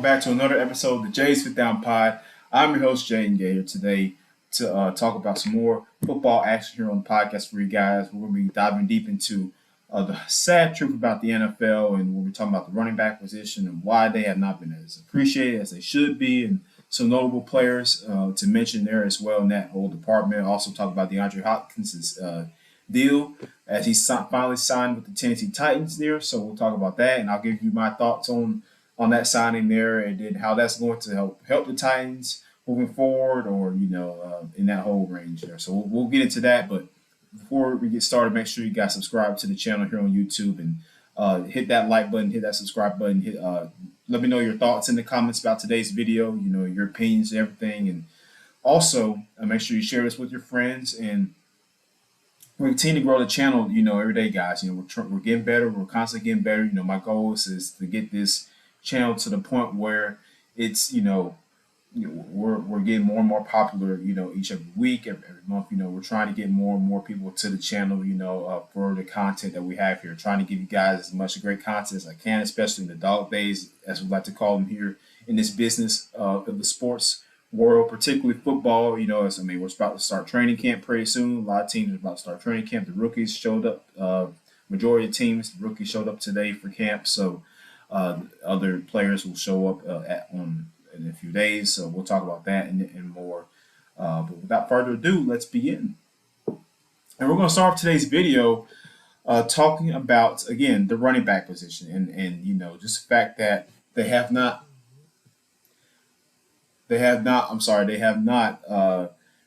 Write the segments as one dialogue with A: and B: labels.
A: back to another episode of the Jays Fit Down Pod. I'm your host, Jay Gay, here today to talk about some more football action here on the podcast for you guys. We're going to be diving deep into the sad truth about the NFL, and we'll be talking about the running back position and why they have not been as appreciated as they should be, and some notable players to mention there as well in that whole department. Also talk about DeAndre Hopkins' deal as he finally signed with the Tennessee Titans there. So we'll talk about that, and I'll give you my thoughts on that signing there, and then how that's going to help the Titans moving forward, or in that whole range there. So we'll get into that, but before we get started, make sure you guys subscribe to the channel here on YouTube and hit that like button, hit that subscribe button, let me know your thoughts in the comments about today's video, your opinions and everything, and also make sure you share this with your friends, and we continue to grow the channel, every day, guys. We're getting better. We're constantly getting better. My goal is to get this channel to the point where it's, we're getting more and more popular, each every week, every month. We're trying to get more and more people to the channel, for the content that we have here. Trying to give you guys as much great content as I can, especially in the dog days, as we like to call them here in this business of the sports world, particularly football. We're about to start training camp pretty soon. A lot of teams are about to start training camp. The rookies showed up. Majority of teams, the rookies showed up today for camp. So other players will show up in a few days. So we'll talk about that and more. But without further ado, let's begin. And we're going to start off today's video talking about, again, the running back position and just the fact that they have not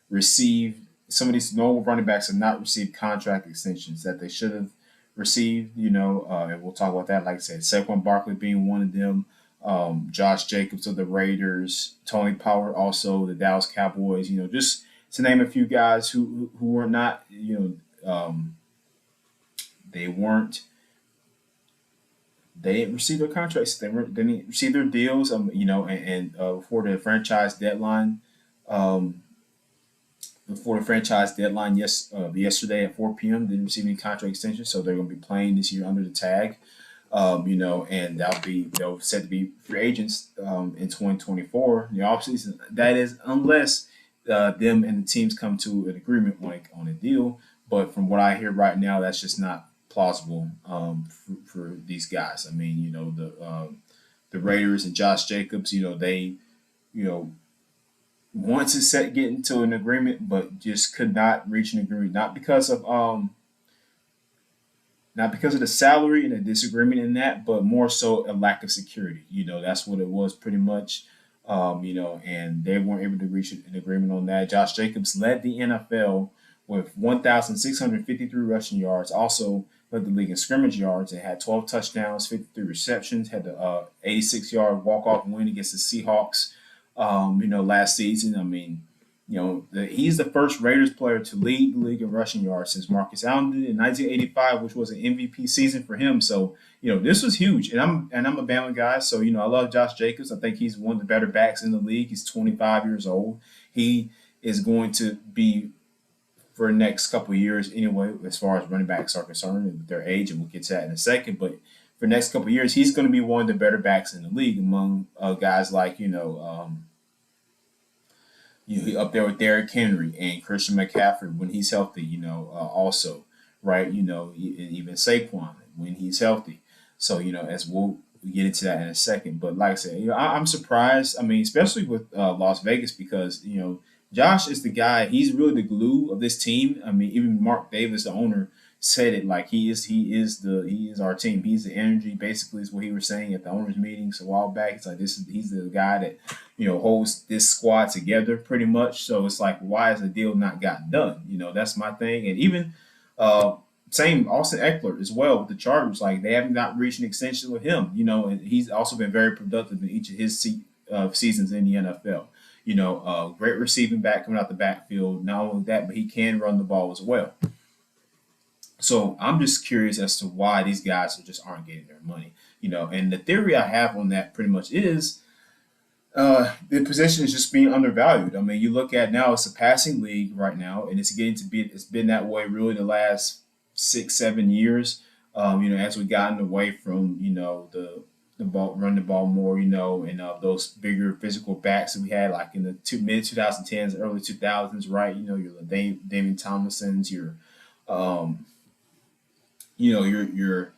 A: received, some of these normal running backs have not received contract extensions that they should have received, and we'll talk about that. Like I said, Saquon Barkley being one of them, Josh Jacobs of the Raiders, Tony Pollard also the Dallas Cowboys, just to name a few guys who were not, they didn't receive their contracts. They didn't receive their deals. Before the franchise deadline, yesterday at 4 p.m., they didn't receive any contract extensions, so they're going to be playing this year under the tag. And they'll set to be free agents in 2024, the offseason. That is, unless them and the teams come to an agreement on a deal. But from what I hear right now, that's just not plausible for these guys. The Raiders and Josh Jacobs, they want to get into an agreement, but just could not reach an agreement, not because of the salary and a disagreement in that, but more so a lack of security. That's what it was pretty much. And they weren't able to reach an agreement on that. Josh Jacobs led the NFL with 1,653 rushing yards. Also led the league in scrimmage yards and had 12 touchdowns, 53 receptions, had the 86-yard walk-off win against the Seahawks, last season. He's the first Raiders player to lead the league in rushing yards since Marcus Allen did in 1985, which was an MVP season for him. So, this was huge. And I'm a Bama guy, so, I love Josh Jacobs. I think he's one of the better backs in the league. He's 25 years old. He is going to be, for the next couple of years anyway, as far as running backs are concerned and their age, and we'll get to that in a second. But for the next couple of years, he's going to be one of the better backs in the league among guys like, up there with Derrick Henry and Christian McCaffrey when he's healthy, also, right? Even Saquon when he's healthy. So, as we'll get into that in a second. But like I said, I'm surprised. Especially with Las Vegas, because, Josh is the guy. He's really the glue of this team. Even Mark Davis, the owner, said it like he is our team. He's the energy, basically, is what he was saying at the owners' meetings a while back. It's like he's the guy that holds this squad together pretty much. So it's like, why has the deal not gotten done? That's my thing. And even same Austin Eckler as well with the Chargers. Like, they have not reached an extension with him. And he's also been very productive in each of his seasons in the NFL. Great receiving back coming out the backfield. Not only that, but he can run the ball as well. So I'm just curious as to why these guys just aren't getting their money. And the theory I have on that pretty much is the position is just being undervalued. You look at now, it's a passing league right now, and it's been that way really the last 6-7 years. As we've gotten away from, the run the ball more, and those bigger physical backs that we had like in the mid 2010s, early 2000s, right? Your Damian Tomlinsons, um, your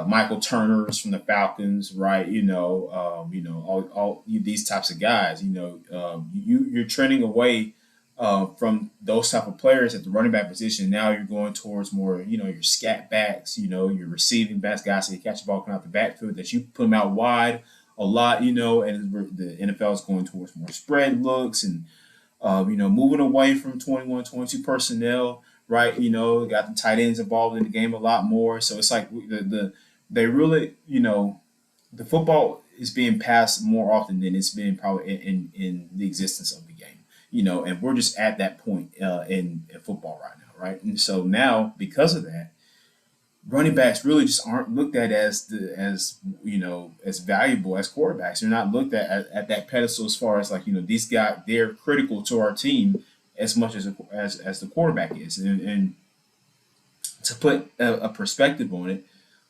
A: Michael Turner's from the Falcons, right? All these types of guys. You're trending away from those type of players at the running back position. Now you're going towards more, your scat backs, your receiving backs, guys that catch the ball coming out the backfield that you put them out wide a lot, and the NFL is going towards more spread looks and moving away from 21, 22 personnel, right? Got the tight ends involved in the game a lot more. So it's like they really, the football is being passed more often than it's been probably in the existence of the game, and we're just at that point in football right now, right? And so now because of that, running backs really just aren't looked at as valuable as quarterbacks. They're not looked at that pedestal as far as like these guys, they're critical to our team as much as the quarterback is. And to put a perspective on it,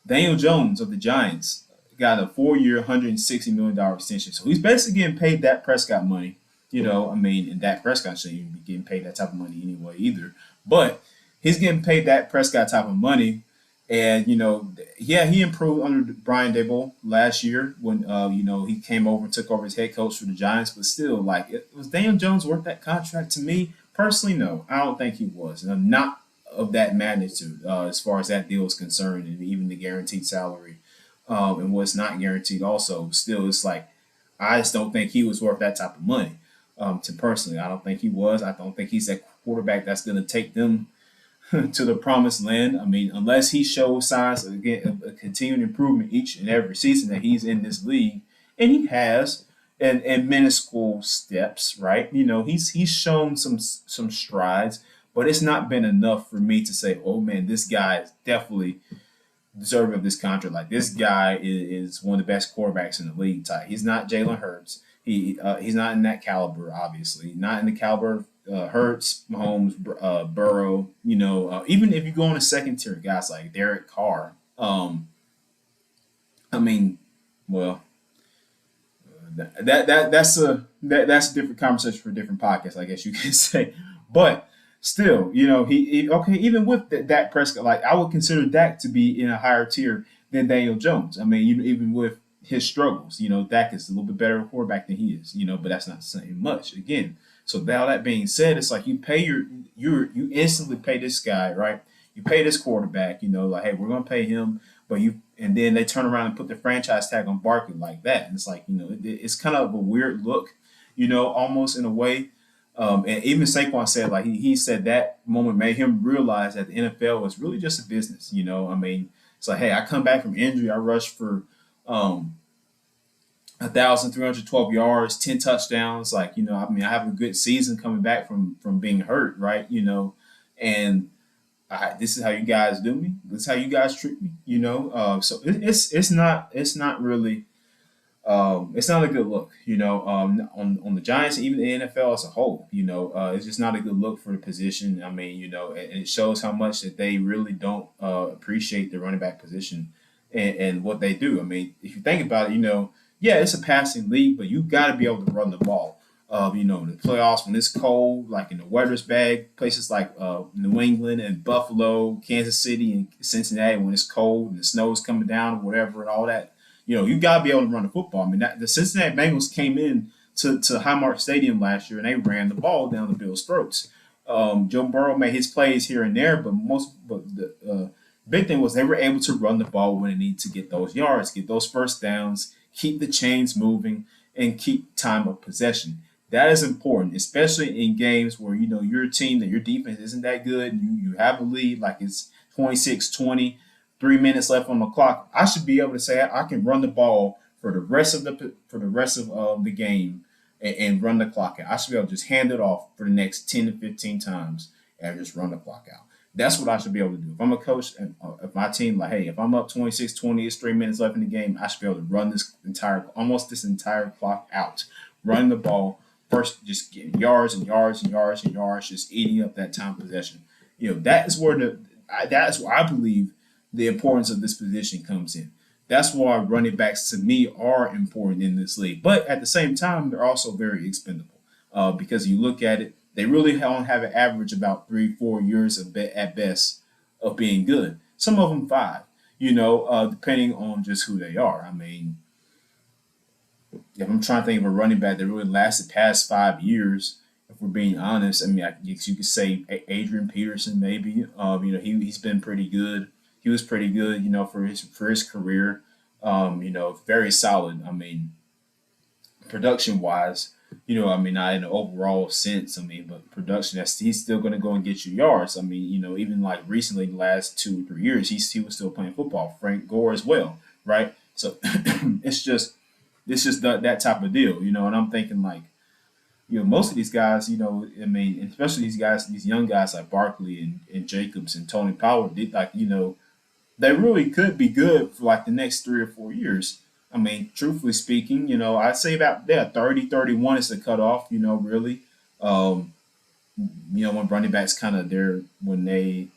A: Daniel Jones of the Giants got a 4-year, $160 million extension. So he's basically getting paid Dak Prescott money. And Dak Prescott shouldn't even be getting paid that type of money anyway either. But he's getting paid Dak Prescott type of money. And, he improved under Brian Daboll last year when, he came over and took over as head coach for the Giants. But still, like, was Daniel Jones worth that contract? To me, personally, no. I don't think he was. And not of that magnitude as far as that deal is concerned, and even the guaranteed salary and what's not guaranteed also. Still, it's like, I just don't think he was worth that type of money. To personally, I don't think he was. I don't think he's that quarterback that's going to take them to the promised land. I mean, unless he shows signs of a continued improvement each and every season that he's in this league, and he has, and minuscule steps, right? He's shown some strides, but it's not been enough for me to say, oh man, this guy is definitely deserving of this contract. Like this guy is one of the best quarterbacks in the league. Type. He's not Jalen Hurts. He's not in that caliber, obviously. Not in the caliber of Hurts, Mahomes, Burrow. Even if you go on a second tier, guys like Derek Carr. Well, that's a different conversation for a different podcast, I guess you could say. But still, he okay. Even with Dak Prescott, like I would consider Dak to be in a higher tier than Daniel Jones. I mean, even with his struggles, Dak is a little bit better of a quarterback than he is, but that's not saying much. Again, so now that being said, it's like you pay you instantly pay this guy, right? You pay this quarterback, like, hey, we're gonna pay him, and then they turn around and put the franchise tag on Barkley like that, and it's like, it's kind of a weird look, almost in a way. And even Saquon said, like he said that moment made him realize that the NFL was really just a business. It's like, hey, I come back from injury, I rush for 1,312 yards, 10 touchdowns. Like, I have a good season coming back from being hurt, right? And this is how you guys do me. This is how you guys treat me, So it's not really it's not a good look, on the Giants, even the NFL as a whole. It's just not a good look for the position. And it shows how much that they really don't appreciate the running back position and what they do. I mean, if you think about it, yeah, it's a passing league, but you got to be able to run the ball. In the playoffs when it's cold, like in the weather's bad, places like New England and Buffalo, Kansas City, and Cincinnati when it's cold and the snow's coming down or whatever and all that. You got to be able to run the football. I mean, the Cincinnati Bengals came in to Highmark Stadium last year and they ran the ball down the Bills' throats. Joe Burrow made his plays here and there, but the big thing was they were able to run the ball when they need to get those yards, get those first downs, keep the chains moving, and keep time of possession. That is important, especially in games where, your team, that your defense isn't that good, and you have a lead, like it's 26-20, 3 minutes left on the clock. I should be able to say I can run the ball for the rest of the game and run the clock out. I should be able to just hand it off for the next 10 to 15 times and just run the clock out. That's what I should be able to do. If I'm a coach and if my team, like, hey, if I'm up 26-20, it's 3 minutes left in the game, I should be able to run this entire clock out, run the ball first, just getting yards and yards and yards and yards, just eating up that time possession. That is where I believe the importance of this position comes in. that's why running backs to me are important in this league. But at the same time, they're also very expendable because you look at it, they really don't have an average about 3, 4 years at best of being good. Some of them 5, depending on just who they are. I mean, if I'm trying to think of a running back that really lasted past 5 years, if we're being honest, I mean, I guess you could say Adrian Peterson maybe. He's been pretty good. He was pretty good, for his career. Very solid. I mean, production wise, I mean, not in the overall sense. I mean, but production, he's still going to go and get you yards. I mean, even like recently, the last 2 or 3 years, he was still playing football. Frank Gore as well, right? So it's just that type of deal, and I'm thinking like, most of these guys, I mean, especially these young guys like Barkley and Jacobs and Tony Pollard, they really could be good for like the next 3 or 4 years. I mean, truthfully speaking, I'd say about 30, 31 is the cutoff, really. Um, when running backs kind of there when they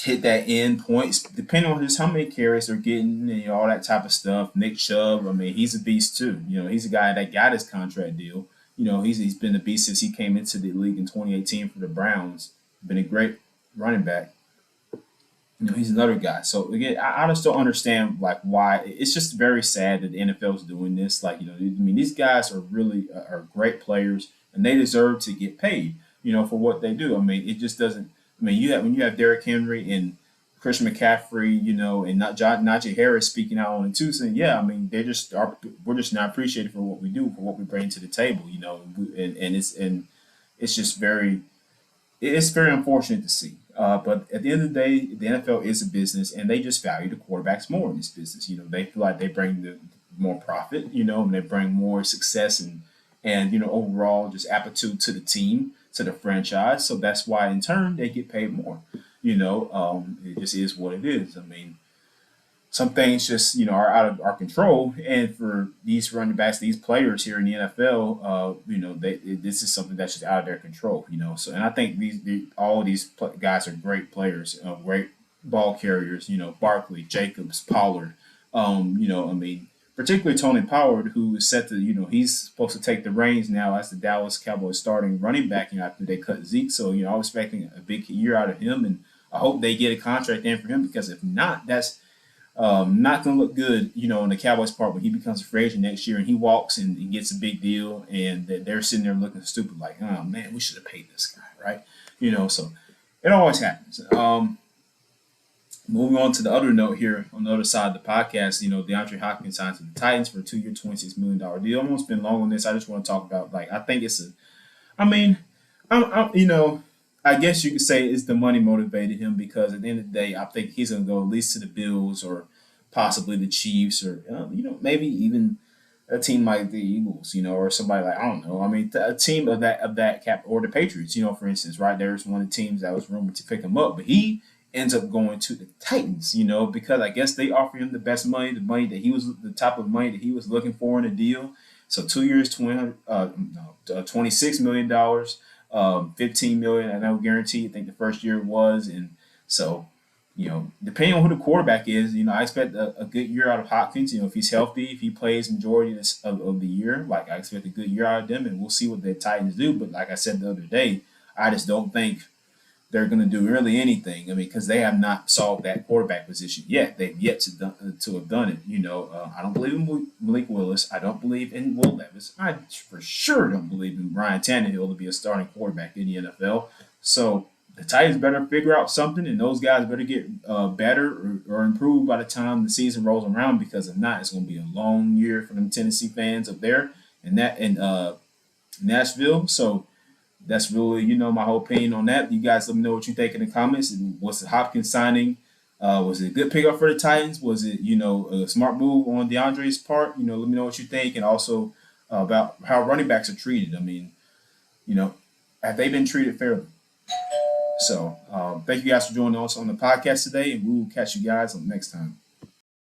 A: hit that end points, depending on just how many carries they're getting and all that type of stuff. Nick Chubb, I mean, he's a beast too. He's a guy that got his contract deal. He's been a beast since he came into the league in 2018 for the Browns. Been a great running back. He's another guy. So again, I just don't understand like why. It's just very sad that the NFL is doing this. Like, I mean, these guys are really are great players and they deserve to get paid. For what they do. I mean, it just doesn't. I mean, when you have Derrick Henry and Christian McCaffrey, and not Najee Harris speaking out on it too, saying, yeah, I mean, we're just not appreciated for what we do, for what we bring to the table, and it's just it's very unfortunate to see. But at the end of the day, the NFL is a business, and they just value the quarterbacks more in this business. They feel like they bring the more profit, and they bring more success and overall just aptitude to the team, to the franchise. So that's why in turn they get paid more. It just is what it is. I mean, some things just are out of our control, and for these running backs, these players here in the NFL, this is something that's just out of their control. So and I think all of these guys are great players, great ball carriers. Barkley, Jacobs, Pollard. I mean, particularly Tony Pollard, who is set to, he's supposed to take the reins now as the Dallas Cowboys starting running back, after they cut Zeke. So, I'm expecting a big year out of him, and I hope they get a contract in for him, because if not, that's not going to look good, on the Cowboys' part when he becomes a free agent next year and he walks and gets a big deal, and they're sitting there looking stupid like, oh, man, we should have paid this guy, right? So it always happens. Moving on to the other note here on the other side of the podcast, DeAndre Hopkins signed to the Titans for a 2-year, $26 million deal. I'm going to spend long on this. I just want to talk about, I think I mean, I guess you could say it's the money motivated him, because at the end of the day, I think he's going to go at least to the Bills or possibly the Chiefs or, maybe even a team like the Eagles, or somebody like, I don't know. I mean, a team of that cap, or the Patriots, for instance, right? There's one of the teams that was rumored to pick him up, but he ends up going to the Titans, because I guess they offer him the best money, the type of money that he was looking for in a deal. So 2 years, $26 million, $15 million, I know guaranteed. I think the first year it was, and so depending on who the quarterback is, I expect a good year out of Hopkins. If he's healthy, if he plays majority of the year, I expect a good year out of them, and we'll see what the Titans do. But like I said the other day, I just don't think they're going to do really anything. I mean, because they have not solved that quarterback position yet. They've yet to have done it. I don't believe in Malik Willis. I don't believe in Will Levis. I for sure don't believe in Ryan Tannehill to be a starting quarterback in the NFL. So the Titans better figure out something, and those guys better get better or improve by the time the season rolls around, because if not, it's going to be a long year for them Tennessee fans up there in Nashville. So that's really, my whole opinion on that. You guys let me know what you think in the comments. And was the Hopkins signing, was it a good pickup for the Titans? Was it, a smart move on DeAndre's part? Let me know what you think. And also about how running backs are treated. I mean, have they been treated fairly? So thank you guys for joining us on the podcast today, and we will catch you guys on the next time.